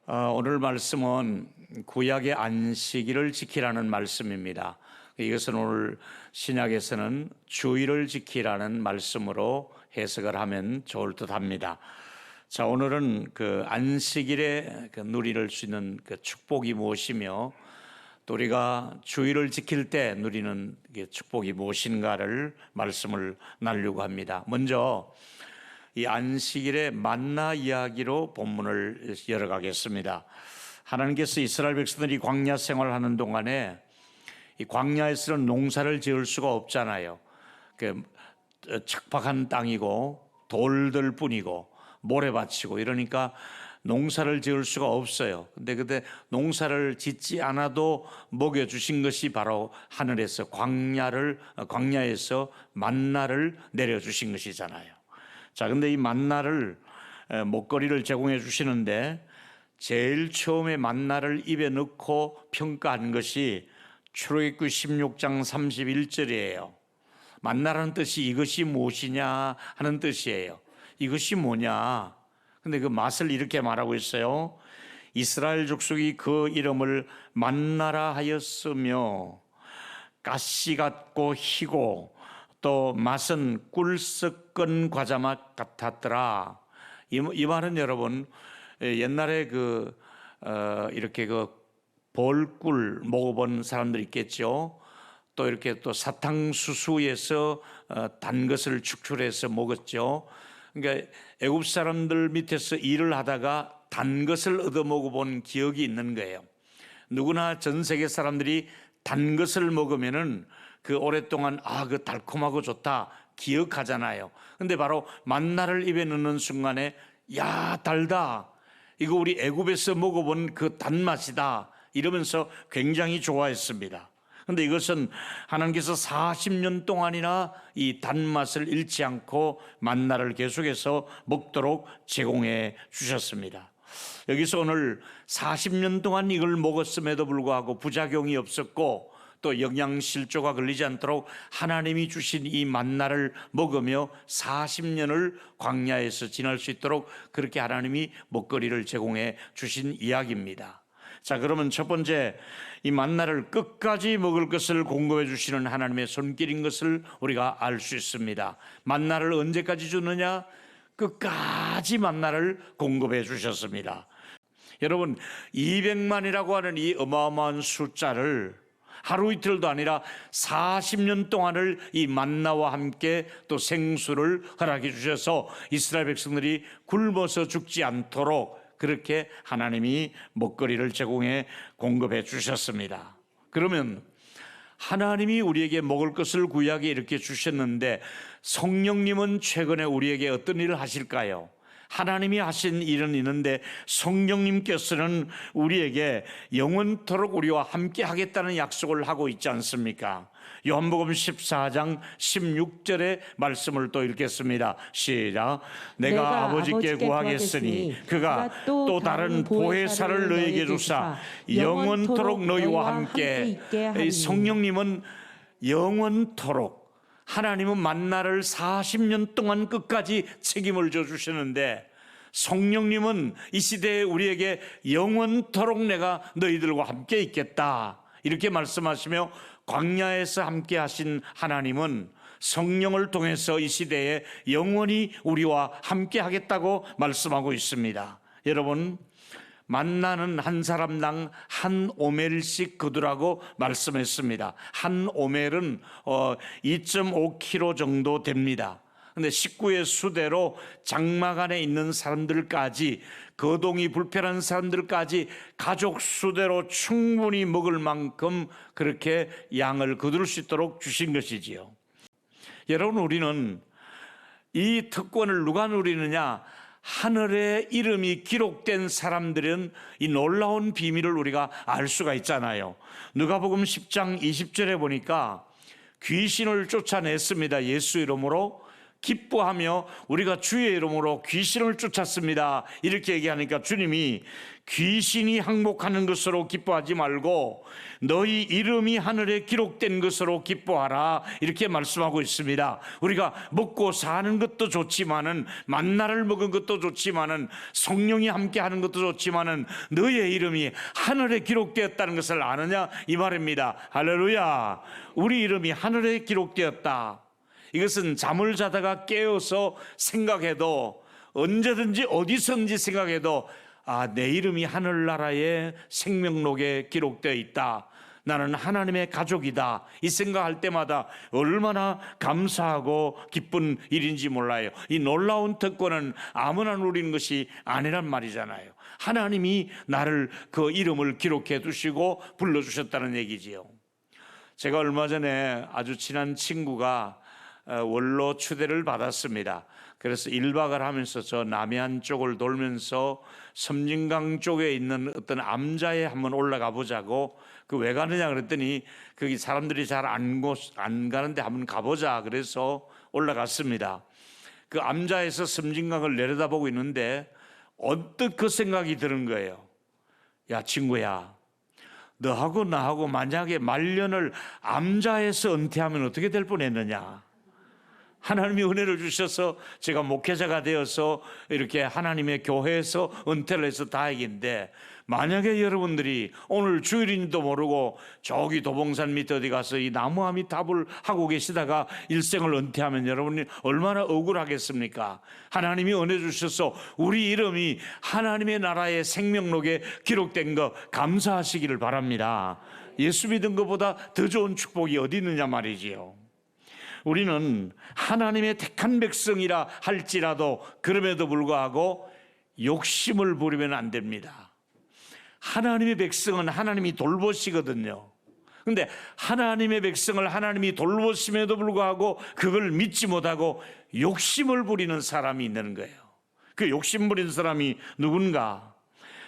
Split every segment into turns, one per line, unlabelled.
오늘 말씀은 구약의 안식일을 지키라는 말씀입니다. 이것은 오늘 신약에서는 주일을 지키라는 말씀으로 해석을 하면 좋을 듯합니다. 자, 오늘은 그 안식일에 누릴 수 있는 그 축복이 무엇이며 또 우리가 주일을 지킬 때 누리는 축복이 무엇인가를 말씀을 나누려고 합니다. 먼저 이 안식일의 만나 이야기로 본문을 열어가겠습니다. 하나님께서 이스라엘 백성들이 광야 생활하는 동안에 이 광야에서는 농사를 지을 수가 없잖아요. 그 척박한 땅이고 돌들 뿐이고 모래밭이고 이러니까 농사를 지을 수가 없어요. 근데 그때 농사를 짓지 않아도 먹여주신 것이 바로 하늘에서 광야에서 만나를 내려주신 것이잖아요. 자, 근데 이 만나를 먹거리를 제공해 주시는데 제일 처음에 만나를 입에 넣고 평가한 것이 출애굽기 16장 31절이에요. 만나라는 뜻이 이것이 무엇이냐 하는 뜻이에요. 이것이 뭐냐? 근데 그 맛을 이렇게 말하고 있어요. 이스라엘 족속이 그 이름을 만나라 하였으며 가시 같고 희고 또 맛은 꿀 섞은 과자맛 같았더라. 이 말은 여러분 옛날에 이렇게 벌꿀 먹어본 사람들 있겠죠. 또 이렇게 또 사탕수수에서 단 것을 축출해서 먹었죠. 그러니까 애굽 사람들 밑에서 일을 하다가 단 것을 얻어 먹어본 기억이 있는 거예요. 누구나 전 세계 사람들이 단 것을 먹으면은 그 오랫동안 그 달콤하고 좋다 기억하잖아요. 근데 바로 만나를 입에 넣는 순간에 야 달다, 이거 우리 애굽에서 먹어본 그 단맛이다 이러면서 굉장히 좋아했습니다. 근데 이것은 하나님께서 40년 동안이나 이 단맛을 잃지 않고 만나를 계속해서 먹도록 제공해 주셨습니다. 여기서 오늘 40년 동안 이걸 먹었음에도 불구하고 부작용이 없었고 또 영양실조가 걸리지 않도록 하나님이 주신 이 만나를 먹으며 40년을 광야에서 지날 수 있도록 그렇게 하나님이 먹거리를 제공해 주신 이야기입니다. 자, 그러면 첫 번째, 이 만나를 끝까지 먹을 것을 공급해 주시는 하나님의 손길인 것을 우리가 알 수 있습니다. 만나를 언제까지 주느냐? 끝까지 만나를 공급해 주셨습니다. 여러분, 200만이라고 하는 이 어마어마한 숫자를 하루 이틀도 아니라 40년 동안을 이 만나와 함께 또 생수를 허락해 주셔서 이스라엘 백성들이 굶어서 죽지 않도록 그렇게 하나님이 먹거리를 제공해 공급해 주셨습니다. 그러면 하나님이 우리에게 먹을 것을 구약에 이렇게 주셨는데 성령님은 최근에 우리에게 어떤 일을 하실까요? 하나님이 하신 일은 있는데 성령님께서는 우리에게 영원토록 우리와 함께 하겠다는 약속을 하고 있지 않습니까? 요한복음 14장 16절의 말씀을 또 읽겠습니다. 시작. 내가 아버지께 구하겠으니 그가 또 다른 보혜사를 너에게 주사 영원토록 너희와 함께 있게. 성령님은 영원토록, 하나님은 만나를 40년 동안 끝까지 책임을 져주시는데 성령님은 이 시대에 우리에게 영원토록 내가 너희들과 함께 있겠다 이렇게 말씀하시며 광야에서 함께 하신 하나님은 성령을 통해서 이 시대에 영원히 우리와 함께 하겠다고 말씀하고 있습니다. 여러분, 만나는 한 사람당 한 오멜씩 거두라고 말씀했습니다. 한 오멜은 2.5kg 정도 됩니다. 근데 식구의 수대로 장막 안에 있는 사람들까지, 거동이 불편한 사람들까지 가족 수대로 충분히 먹을 만큼 그렇게 양을 거둘 수 있도록 주신 것이지요. 여러분, 우리는 이 특권을 누가 누리느냐? 하늘에 이름이 기록된 사람들은 이 놀라운 비밀을 우리가 알 수가 있잖아요. 누가복음 10장 20절에 보니까 귀신을 쫓아냈습니다. 예수 이름으로. 기뻐하며 우리가 주의 이름으로 귀신을 쫓았습니다. 이렇게 얘기하니까 주님이 귀신이 항복하는 것으로 기뻐하지 말고 너희 이름이 하늘에 기록된 것으로 기뻐하라, 이렇게 말씀하고 있습니다. 우리가 먹고 사는 것도 좋지만은, 만나를 먹은 것도 좋지만은, 성령이 함께하는 것도 좋지만은 너의 이름이 하늘에 기록되었다는 것을 아느냐, 이 말입니다. 할렐루야. 우리 이름이 하늘에 기록되었다. 이것은 잠을 자다가 깨어서 생각해도, 언제든지 어디서든지 생각해도, 내 이름이 하늘나라의 생명록에 기록되어 있다, 나는 하나님의 가족이다, 이 생각할 때마다 얼마나 감사하고 기쁜 일인지 몰라요. 이 놀라운 특권은 아무나 누리는 것이 아니란 말이잖아요. 하나님이 나를, 그 이름을 기록해 두시고 불러주셨다는 얘기지요. 제가 얼마 전에 아주 친한 친구가 원로 추대를 받았습니다. 그래서 1박을 하면서 저 남해안 쪽을 돌면서 섬진강 쪽에 있는 어떤 암자에 한번 올라가 보자고, 그 왜 가느냐 그랬더니 거기 사람들이 잘 안 가는데 한번 가보자 그래서 올라갔습니다. 그 암자에서 섬진강을 내려다보고 있는데 언뜻 그 생각이 드는 거예요. 야 친구야, 너하고 나하고 만약에 말년을 암자에서 은퇴하면 어떻게 될 뻔했느냐. 하나님이 은혜를 주셔서 제가 목회자가 되어서 이렇게 하나님의 교회에서 은퇴를 해서 다행인데, 만약에 여러분들이 오늘 주일인지도 모르고 저기 도봉산 밑에 어디 가서 이 나무아미 탑을 하고 계시다가 일생을 은퇴하면 여러분이 얼마나 억울하겠습니까? 하나님이 은혜 주셔서 우리 이름이 하나님의 나라의 생명록에 기록된 거 감사하시기를 바랍니다. 예수 믿은 것보다 더 좋은 축복이 어디 있느냐 말이지요. 우리는 하나님의 택한 백성이라 할지라도 그럼에도 불구하고 욕심을 부리면 안 됩니다. 하나님의 백성은 하나님이 돌보시거든요. 그런데 하나님의 백성을 하나님이 돌보심에도 불구하고 그걸 믿지 못하고 욕심을 부리는 사람이 있는 거예요. 그 욕심 부리는 사람이 누군가?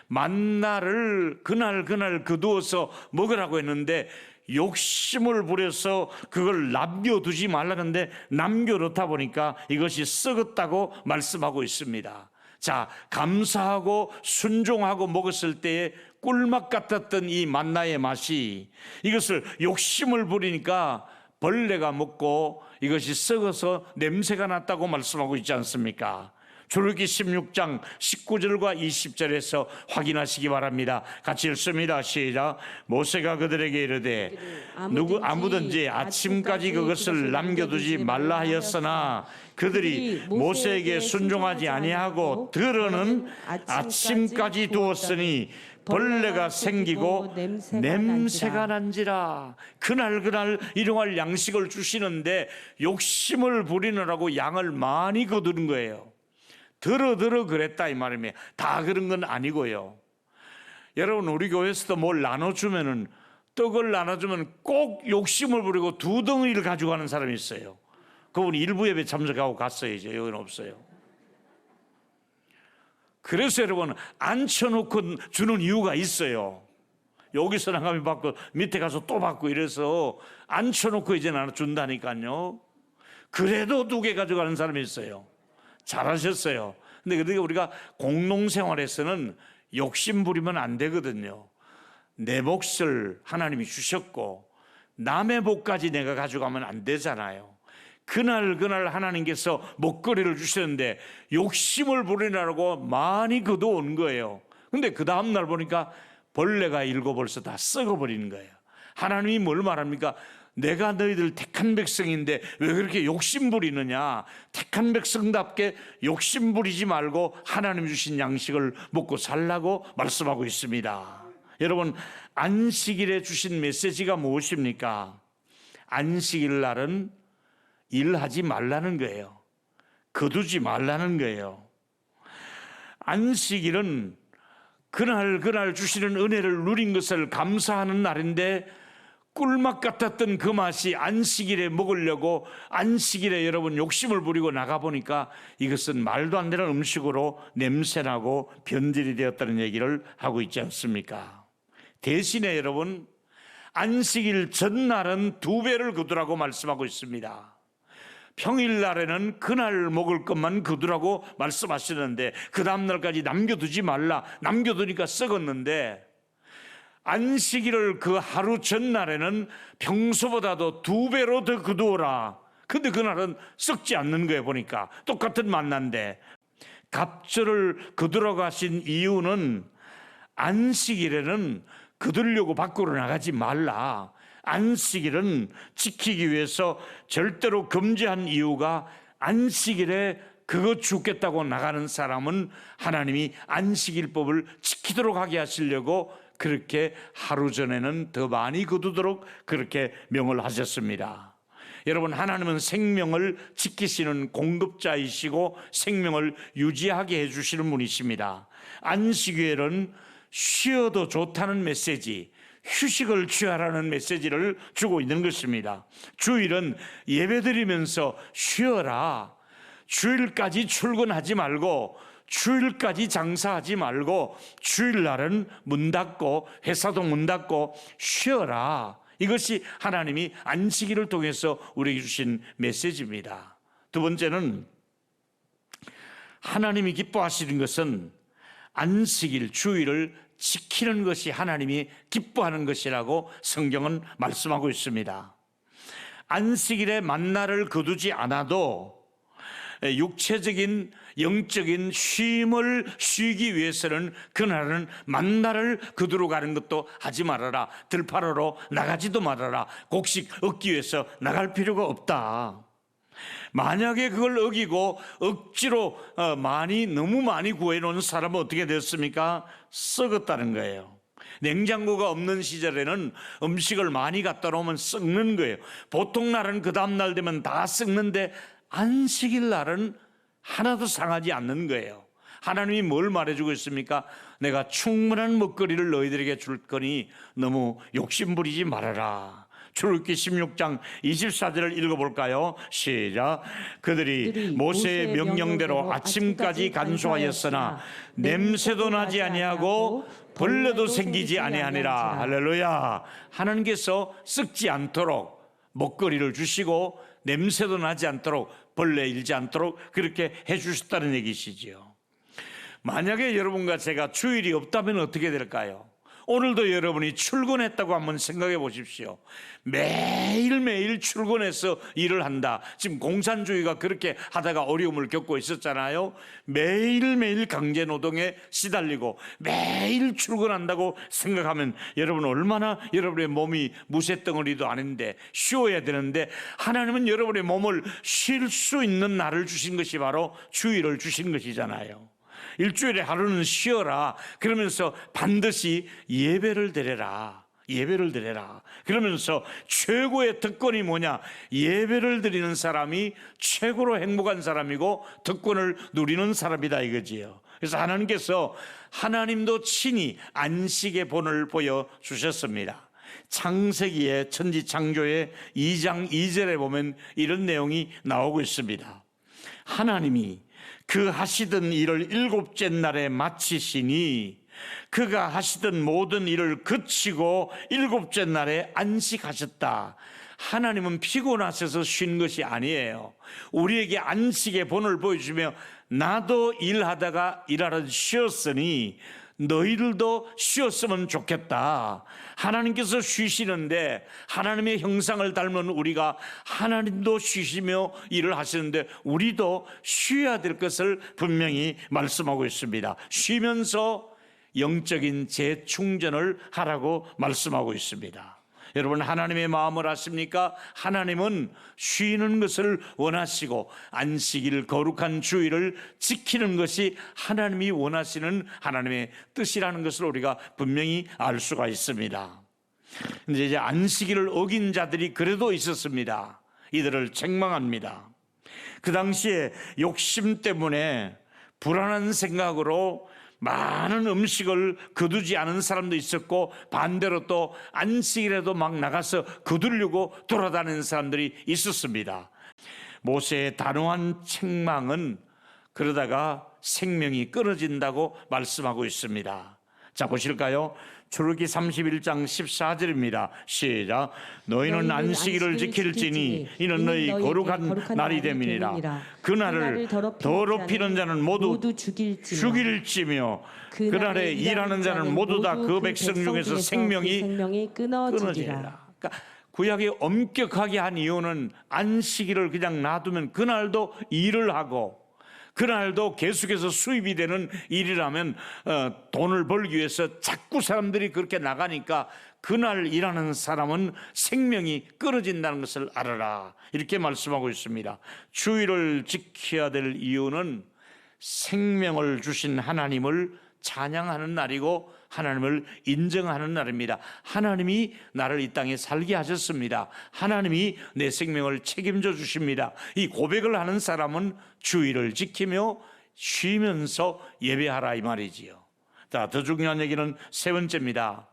만나를 그날 거두어서 먹으라고 했는데 욕심을 부려서 그걸 남겨두지 말라는데 남겨놓다 보니까 이것이 썩었다고 말씀하고 있습니다. 자, 감사하고 순종하고 먹었을 때에 꿀맛 같았던 이 만나의 맛이, 이것을 욕심을 부리니까 벌레가 먹고 이것이 썩어서 냄새가 났다고 말씀하고 있지 않습니까? 출애굽기 16장 19절과 20절에서 확인하시기 바랍니다. 같이 읽습니다. 시작. 모세가 그들에게 이르되 아무든지 아침까지 그것을 남겨두지 말라 하였으나 그들이 모세에게 순종하지 아니하고 들어는 아침까지 두었으니 벌레가 생기고 냄새가 난지라. 그날 일용할 양식을 주시는데 욕심을 부리느라고 양을 많이 거두는 거예요. 들어 그랬다 이 말입니다. 다 그런 건 아니고요. 여러분, 우리 교회에서도 뭘 나눠주면은, 떡을 나눠주면 꼭 욕심을 부리고 두 덩이를 가져가는 사람이 있어요. 그분이 일부 예배 참석하고 갔어요. 이제 여기는 없어요. 그래서 여러분, 앉혀놓고 주는 이유가 있어요. 여기서 나가면 받고 밑에 가서 또 받고 이래서 앉혀놓고 이제 나눠준다니까요. 그래도 2개 가져가는 사람이 있어요. 잘하셨어요. 근데 우리가 공동생활에서는 욕심 부리면 안 되거든요. 내 몫을 하나님이 주셨고 남의 복까지 내가 가져가면 안 되잖아요. 그날 하나님께서 먹거리를 주셨는데 욕심을 부리느라고 많이 거둬온 거예요. 근데 그 다음날 보니까 벌레가 일고 벌써 다 썩어버리는 거예요. 하나님이 뭘 말합니까? 내가 너희들 택한 백성인데 왜 그렇게 욕심 부리느냐? 택한 백성답게 욕심 부리지 말고 하나님 주신 양식을 먹고 살라고 말씀하고 있습니다. 여러분, 안식일에 주신 메시지가 무엇입니까? 안식일 날은 일하지 말라는 거예요. 거두지 말라는 거예요. 안식일은 그날 주시는 은혜를 누린 것을 감사하는 날인데, 꿀맛 같았던 그 맛이 안식일에 먹으려고 안식일에 여러분 욕심을 부리고 나가보니까 이것은 말도 안 되는 음식으로 냄새나고 변질이 되었다는 얘기를 하고 있지 않습니까? 대신에 여러분, 안식일 전날은 2배를 거두라고 말씀하고 있습니다. 평일날에는 그날 먹을 것만 거두라고 말씀하시는데 그 다음날까지 남겨두지 말라. 남겨두니까 썩었는데 안식일을 그 하루 전날에는 평소보다도 2배로 더 거두어라. 근데 그날은 썩지 않는 거예요. 보니까 똑같은 만난데 갑절을 거두라고 하신 이유는 안식일에는 거두려고 밖으로 나가지 말라. 안식일은 지키기 위해서 절대로 금지한 이유가 안식일에 그거 죽겠다고 나가는 사람은 하나님이 안식일법을 지키도록 하게 하시려고 그렇게 하루 전에는 더 많이 거두도록 그렇게 명을 하셨습니다. 여러분, 하나님은 생명을 지키시는 공급자이시고 생명을 유지하게 해주시는 분이십니다. 안식일은 쉬어도 좋다는 메시지, 휴식을 취하라는 메시지를 주고 있는 것입니다. 주일은 예배드리면서 쉬어라. 주일까지 출근하지 말고 주일까지 장사하지 말고 주일날은 문 닫고 회사도 문 닫고 쉬어라. 이것이 하나님이 안식일을 통해서 우리에게 주신 메시지입니다. 두 번째는 하나님이 기뻐하시는 것은 안식일, 주일을 지키는 것이 하나님이 기뻐하는 것이라고 성경은 말씀하고 있습니다. 안식일에 만나를 거두지 않아도 육체적인 영적인 쉼을 쉬기 위해서는 그날은 만나를 거두러 가는 것도 하지 말아라. 들판으로 나가지도 말아라. 곡식 얻기 위해서 나갈 필요가 없다. 만약에 그걸 어기고 억지로 너무 많이 구해놓은 사람은 어떻게 됐습니까? 썩었다는 거예요. 냉장고가 없는 시절에는 음식을 많이 갖다 놓으면 썩는 거예요. 보통 날은 그 다음 날 되면 다 썩는데 안식일 날은 하나도 상하지 않는 거예요. 하나님이 뭘 말해주고 있습니까? 내가 충분한 먹거리를 너희들에게 줄 거니 너무 욕심부리지 말아라. 출애굽기 16장 24절을 읽어볼까요? 시작. 그들이 모세의 명령대로 아침까지 간수하였으나 냄새도 나지 아니하고 벌레도 생기지 아니하니라. 할렐루야. 하나님께서 썩지 않도록 먹거리를 주시고 냄새도 나지 않도록 벌레 일지 않도록 그렇게 해주셨다는 얘기시지요. 만약에 여러분과 제가 주일이 없다면 어떻게 될까요? 오늘도 여러분이 출근했다고 한번 생각해 보십시오. 매일매일 출근해서 일을 한다. 지금 공산주의가 그렇게 하다가 어려움을 겪고 있었잖아요. 매일매일 강제노동에 시달리고 매일 출근한다고 생각하면 여러분 얼마나 여러분의 몸이 무쇠덩어리도 아닌데 쉬어야 되는데 하나님은 여러분의 몸을 쉴 수 있는 날을 주신 것이 바로 주일을 주신 것이잖아요. 일주일에 하루는 쉬어라. 그러면서 반드시 예배를 드려라. 예배를 드려라. 그러면서 최고의 특권이 뭐냐? 예배를 드리는 사람이 최고로 행복한 사람이고 특권을 누리는 사람이다 이거지요. 그래서 하나님께서 하나님도 친히 안식의 본을 보여주셨습니다. 창세기의 천지창조의 2장 2절에 보면 이런 내용이 나오고 있습니다. 하나님이 그 하시던 일을 7째 날에 마치시니 그가 하시던 모든 일을 그치고 7째 날에 안식하셨다. 하나님은 피곤하셔서 쉰 것이 아니에요. 우리에게 안식의 본을 보여주며 나도 일하다가 일하러 쉬었으니 너희들도 쉬었으면 좋겠다. 하나님께서 쉬시는데 하나님의 형상을 닮은 우리가 하나님도 쉬시며 일을 하시는데 우리도 쉬어야 될 것을 분명히 말씀하고 있습니다. 쉬면서 영적인 재충전을 하라고 말씀하고 있습니다. 여러분 하나님의 마음을 아십니까? 하나님은 쉬는 것을 원하시고 안식일 거룩한 주일을 지키는 것이 하나님이 원하시는 하나님의 뜻이라는 것을 우리가 분명히 알 수가 있습니다. 근데 이제 안식일을 어긴 자들이 그래도 있었습니다. 이들을 책망합니다. 그 당시에 욕심 때문에 불안한 생각으로 많은 음식을 거두지 않은 사람도 있었고 반대로 또 안식일에도 막 나가서 거두려고 돌아다니는 사람들이 있었습니다. 모세의 단호한 책망은 그러다가 생명이 끊어진다고 말씀하고 있습니다. 자, 보실까요? 출애굽기 31장 14절입니다. 시작. 너희는 안식일을 지킬지니 이는 너희 거룩한 날이 됨이니라. 그날을 더럽히는 자는 모두 죽일지며 그날에 일하는 자는 모두 다 그 백성 중에서 생명이 끊어지리라. 그러니까 구약이 엄격하게 한 이유는 안식일을 그냥 놔두면 그날도 일을 하고 그날도 계속해서 수입이 되는 일이라면 돈을 벌기 위해서 자꾸 사람들이 그렇게 나가니까 그날 일하는 사람은 생명이 끊어진다는 것을 알아라, 이렇게 말씀하고 있습니다. 주일을 지켜야 될 이유는 생명을 주신 하나님을 찬양하는 날이고 하나님을 인정하는 날입니다. 하나님이 나를 이 땅에 살게 하셨습니다. 하나님이 내 생명을 책임져 주십니다. 이 고백을 하는 사람은 주일을 지키며 쉬면서 예배하라, 이 말이지요. 자, 더 중요한 얘기는 세 번째입니다.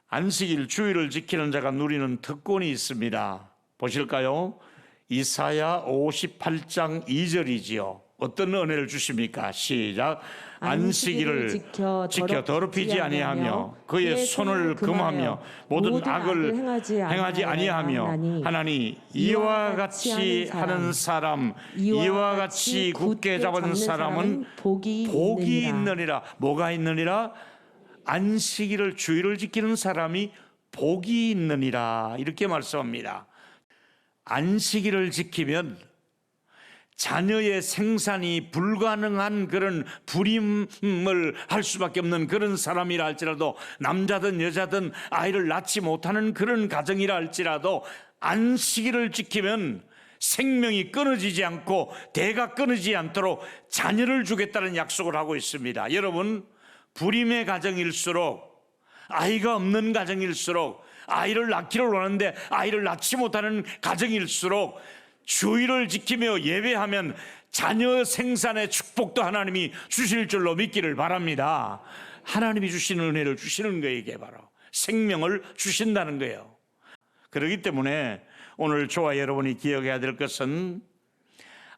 안식일 주일을 지키는 자가 누리는 특권이 있습니다. 보실까요? 이사야 58장 2절이지요. 어떤 은혜를 주십니까? 시작. 안식일을 지켜 더럽히지 아니하며 그의 손을 금하며 모든 악을 행하지 아니하며 하나니 이와 같이 하는 사람, 이와 같이 굳게 잡은 사람은 복이 있느니라. 뭐가 있느니라? 안식일을 주일을 지키는 사람이 복이 있느니라, 이렇게 말씀합니다. 안식일을 지키면 자녀의 생산이 불가능한 그런 불임을 할 수밖에 없는 그런 사람이라 할지라도, 남자든 여자든 아이를 낳지 못하는 그런 가정이라 할지라도 안식일을 지키면 생명이 끊어지지 않고 대가 끊어지지 않도록 자녀를 주겠다는 약속을 하고 있습니다. 여러분, 불임의 가정일수록, 아이가 없는 가정일수록, 아이를 낳기를 원하는데 아이를 낳지 못하는 가정일수록 주일을 지키며 예배하면 자녀 생산의 축복도 하나님이 주실 줄로 믿기를 바랍니다. 하나님이 주시는 은혜를 주시는 거예요. 이게 바로 생명을 주신다는 거예요. 그렇기 때문에 오늘 저와 여러분이 기억해야 될 것은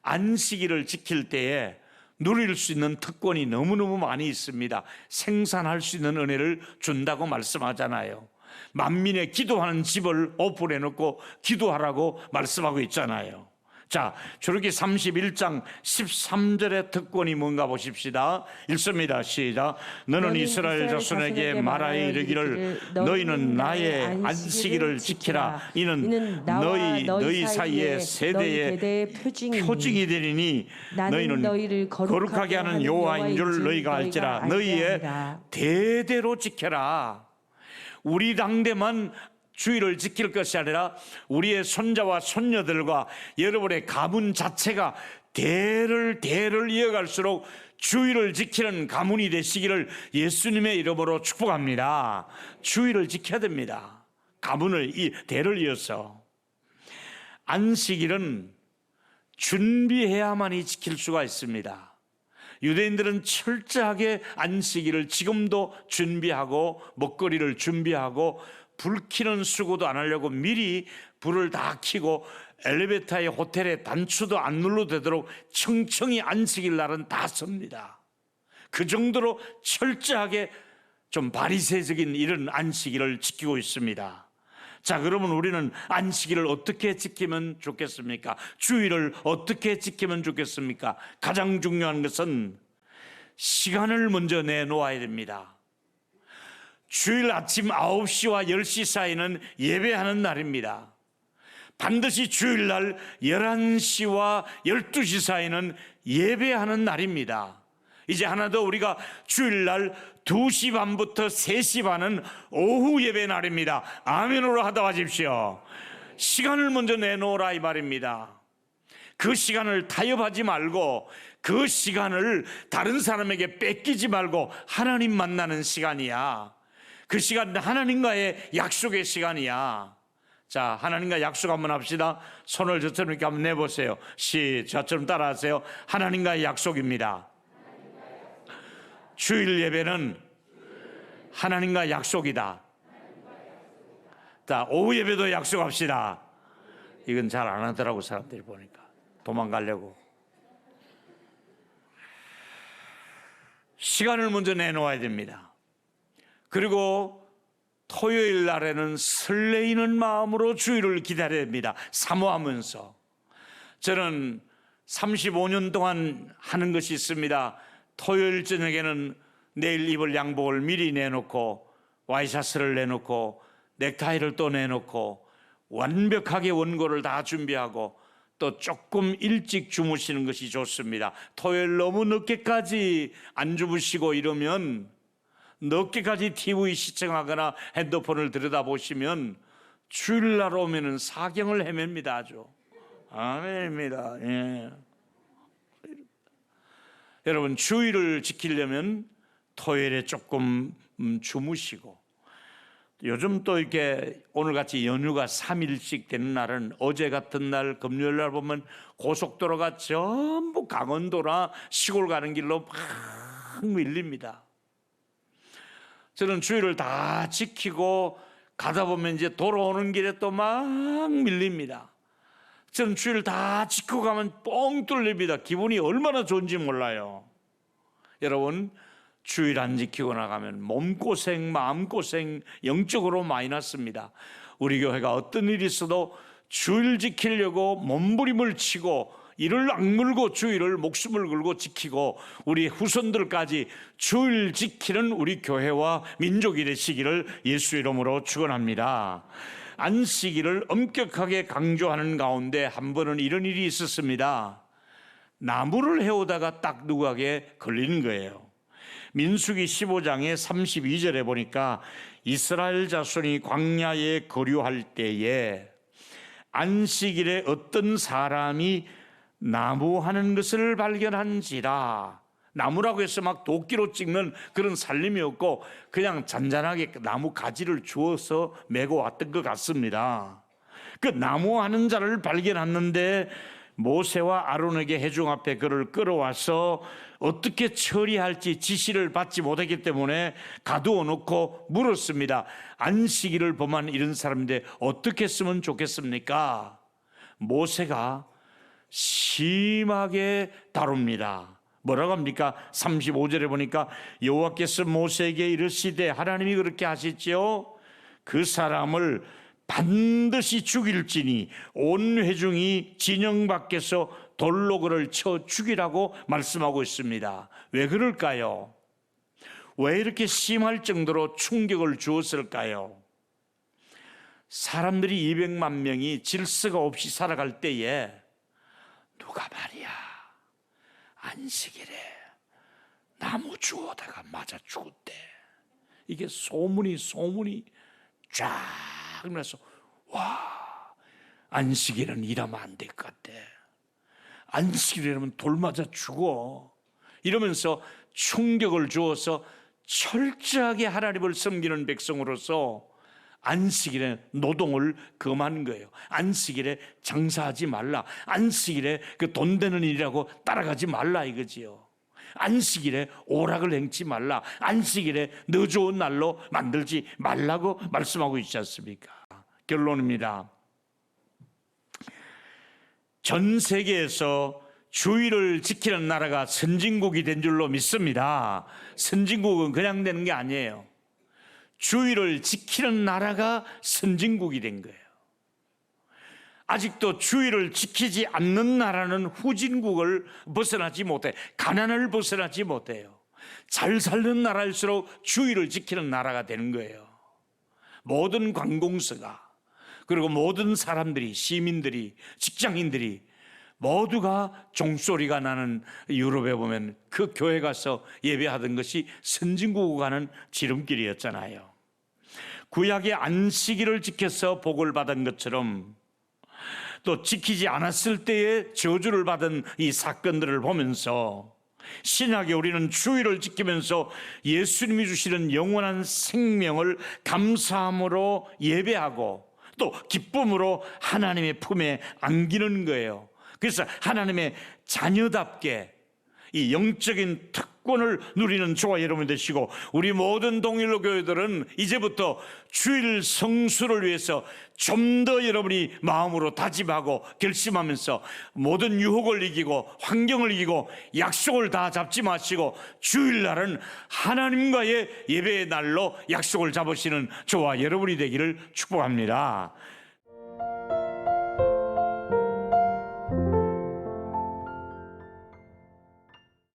안식일을 지킬 때에 누릴 수 있는 특권이 너무너무 많이 있습니다. 생산할 수 있는 은혜를 준다고 말씀하잖아요. 만민의 기도하는 집을 오픈해 놓고 기도하라고 말씀하고 있잖아요. 자, 출애굽기 31장 13절의 특권이 뭔가 보십시다. 읽습니다. 시작. 너는 이스라엘 자손에게 말하여 이르기를 너희는 나의 안식일을 지키라. 이는 너희 사이의 세대의 표징이 되리니 너희는 거룩하게 하는 여호와인 줄 너희가 알지라. 너희의 대대로 지켜라. 우리 당대만 주일을 지킬 것이 아니라 우리의 손자와 손녀들과 여러분의 가문 자체가 대를 이어갈수록 주일을 지키는 가문이 되시기를 예수님의 이름으로 축복합니다. 주일을 지켜야 됩니다. 가문을 대를 이어서. 안식일은 준비해야만이 지킬 수가 있습니다. 유대인들은 철저하게 안식일을 지금도 준비하고 먹거리를 준비하고 불 켜는 수고도 안 하려고 미리 불을 다 켜고 엘리베이터에 호텔에 단추도 안 눌러대도록 청청히 안식일 날은 다 섭니다. 그 정도로 철저하게 좀 바리새적인 이런 안식일을 지키고 있습니다. 자, 그러면 우리는 안식일을 어떻게 지키면 좋겠습니까? 주일을 어떻게 지키면 좋겠습니까? 가장 중요한 것은 시간을 먼저 내놓아야 됩니다. 주일 아침 9시와 10시 사이는 예배하는 날입니다. 반드시 주일날 11시와 12시 사이는 예배하는 날입니다. 이제 하나 더, 우리가 주일날 2시 반부터 3시 반은 오후 예배 날입니다. 아멘으로 하다 하십시오. 시간을 먼저 내놓으라, 이 말입니다. 그 시간을 타협하지 말고 그 시간을 다른 사람에게 뺏기지 말고 하나님 만나는 시간이야. 그 시간 하나님과의 약속의 시간이야. 자, 하나님과 약속 한번 합시다. 손을 저처럼 이렇게 한번 내보세요. 저처럼 따라하세요. 하나님과의 약속입니다. 주일 예배는 하나님과 약속이다. 자, 오후 예배도 약속합시다. 이건 잘 안 하더라고, 사람들이 보니까. 도망가려고. 시간을 먼저 내놓아야 됩니다. 그리고 토요일 날에는 설레이는 마음으로 주일을 기다려야 됩니다. 사모하면서. 저는 35년 동안 하는 것이 있습니다. 토요일 저녁에는 내일 입을 양복을 미리 내놓고 와이셔츠를 내놓고 넥타이를 또 내놓고 완벽하게 원고를 다 준비하고 또 조금 일찍 주무시는 것이 좋습니다. 토요일 너무 늦게까지 안 주무시고 이러면 늦게까지 TV 시청하거나 핸드폰을 들여다보시면 주일날 오면은 사경을 헤맵니다. 아주 아멘입니다. 예. 여러분, 주일을 지키려면 토요일에 조금 주무시고, 요즘 또 이렇게 오늘같이 연휴가 3일씩 되는 날은 어제 같은 날 금요일 날 보면 고속도로가 전부 강원도나 시골 가는 길로 막 밀립니다. 저는 주일을 다 지키고 가다 보면 이제 돌아오는 길에 또 막 밀립니다. 저는 주일 다 지키고 가면 뻥 뚫립니다. 기분이 얼마나 좋은지 몰라요. 여러분, 주일 안 지키고 나가면 몸고생, 마음고생, 영적으로 마이너스입니다. 우리 교회가 어떤 일이 있어도 주일 지키려고 몸부림을 치고 이를 악물고 주일을 목숨을 걸고 지키고 우리 후손들까지 주일 지키는 우리 교회와 민족이 되시기를 예수 이름으로 축원합니다. 안식일을 엄격하게 강조하는 가운데 한 번은 이런 일이 있었습니다. 나무를 해오다가 딱 누구에게 걸리는 거예요. 민수기 15장의 32절에 보니까 이스라엘 자손이 광야에 거류할 때에 안식일에 어떤 사람이 나무하는 것을 발견한지라. 나무라고 해서 막 도끼로 찍는 그런 살림이 없고 그냥 잔잔하게 나무 가지를 주워서 메고 왔던 것 같습니다. 그 나무하는 자를 발견했는데 모세와 아론에게 회중 앞에 그를 끌어와서 어떻게 처리할지 지시를 받지 못했기 때문에 가두어 놓고 물었습니다. 안식일을 범한 이런 사람인데 어떻게 했으면 좋겠습니까? 모세가 심하게 다룹니다. 뭐라고 합니까? 35절에 보니까 여호와께서 모세에게 이르시되, 하나님이 그렇게 하시지요, 그 사람을 반드시 죽일지니 온 회중이 진영 밖에서 돌로 그를 쳐 죽이라고 말씀하고 있습니다. 왜 그럴까요? 왜 이렇게 심할 정도로 충격을 주었을까요? 사람들이 200만 명이 질서가 없이 살아갈 때에 누가 말이야 안식일에 나무 주워다가 맞아 죽었대. 이게 소문이 쫙 나서 와, 안식일은 일하면 안 될 것 같아. 안식일이라면 돌 맞아 죽어. 이러면서 충격을 주어서 철저하게 하나님을 섬기는 백성으로서 안식일에 노동을 금하는 거예요. 안식일에 장사하지 말라. 안식일에 그 돈 되는 일이라고 따라가지 말라 이거지요. 안식일에 오락을 행치 말라. 안식일에 너 좋은 날로 만들지 말라고 말씀하고 있지 않습니까? 결론입니다. 전 세계에서 주일을 지키는 나라가 선진국이 된 줄로 믿습니다. 선진국은 그냥 되는 게 아니에요. 주일을 지키는 나라가 선진국이 된 거예요. 아직도 주일을 지키지 않는 나라는 후진국을 벗어나지 못해, 가난을 벗어나지 못해요. 잘 사는 나라일수록 주일을 지키는 나라가 되는 거예요. 모든 관공서가, 그리고 모든 사람들이, 시민들이, 직장인들이 모두가 종소리가 나는 유럽에 보면 그 교회 가서 예배하던 것이 선진국으로 가는 지름길이었잖아요. 구약의 안식일을 지켜서 복을 받은 것처럼 또 지키지 않았을 때에 저주를 받은 이 사건들을 보면서 신약에 우리는 주일을 지키면서 예수님이 주시는 영원한 생명을 감사함으로 예배하고 또 기쁨으로 하나님의 품에 안기는 거예요. 그래서 하나님의 자녀답게 이 영적인 특권을 누리는 저와 여러분 되시고, 우리 모든 동일로 교회들은 이제부터 주일 성수를 위해서 좀 더 여러분이 마음으로 다짐하고 결심하면서 모든 유혹을 이기고 환경을 이기고 약속을 다 잡지 마시고 주일날은 하나님과의 예배의 날로 약속을 잡으시는 저와 여러분이 되기를 축복합니다.